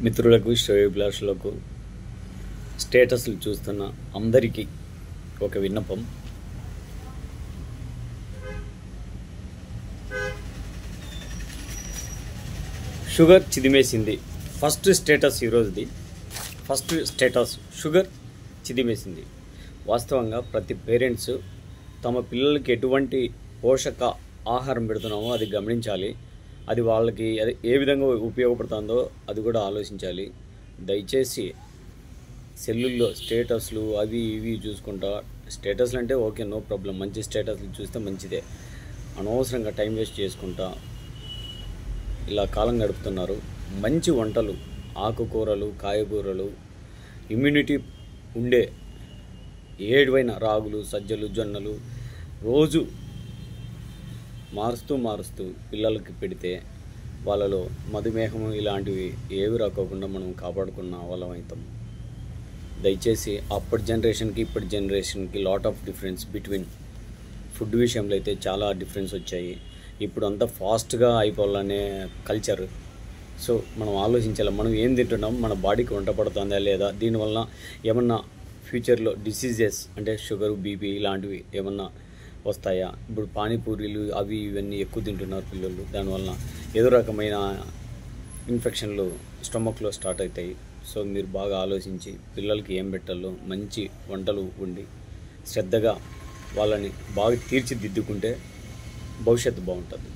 మిత్రులకు శ్రేయోభిలాషులకు స్టేటస్లు చూస్తున్న అందరికీ ఒక విన్నపం. షుగర్ చిదిమేసింది. ఫస్ట్ స్టేటస్ ఈరోజుది. ఫస్ట్ స్టేటస్ షుగర్ చిదిమేసింది. వాస్తవంగా ప్రతి పేరెంట్స్ తమ పిల్లలకి ఎటువంటి పోషక ఆహారం పెడుతున్నామో అది గమనించాలి. అది వాళ్ళకి అది ఏ విధంగా ఉపయోగపడుతుందో అది కూడా ఆలోచించాలి. దయచేసి సెల్లుల్లో స్టేటస్లు అవి ఇవి చూసుకుంటా, స్టేటస్లు అంటే ఓకే, నో ప్రాబ్లం, మంచి స్టేటస్లు చూస్తే మంచిదే. అనవసరంగా టైం వేస్ట్ చేసుకుంటా ఇలా కాలం గడుపుతున్నారు. మంచి వంటలు, ఆకుకూరలు, కాయగూరలు, ఇమ్యూనిటీ ఉండే ఏడువైన రాగులు, సజ్జలు, జొన్నలు రోజు మారుస్తూ పిల్లలకి పెడితే వాళ్ళలో మధుమేహము ఇలాంటివి ఏవి రాకోకుండా మనం కాపాడుకున్న వాళ్ళం అవుతాం. దయచేసి అప్పటి జనరేషన్కి ఇప్పటి జనరేషన్కి lot of difference between food విషయంలో అయితే చాలా డిఫరెన్స్ వచ్చాయి. ఇప్పుడు అంతా ఫాస్ట్గా అయిపోవాలనే కల్చర్. సో మనం ఆలోచించాలి, మనం ఏం తింటున్నాం, మన బాడీకి వంట పడుతుందా లేదా, దీనివల్ల ఏమన్నా ఫ్యూచర్లో డిసీజెస్ అంటే షుగర్, బీపీ ఇలాంటివి ఏమన్నా వస్తాయా? ఇప్పుడు పానీపూరీలు అవి ఇవన్నీ ఎక్కువ తింటున్నారు పిల్లలు, దానివల్ల ఏదో రకమైన ఇన్ఫెక్షన్లు స్టమక్లో స్టార్ట్ అవుతాయి. సో మీరు బాగా ఆలోచించి పిల్లలకి ఏం పెట్టాలో మంచి వంటలు వండి శ్రద్ధగా వాళ్ళని బాగా తీర్చిదిద్దుకుంటే భవిష్యత్తు బాగుంటుంది.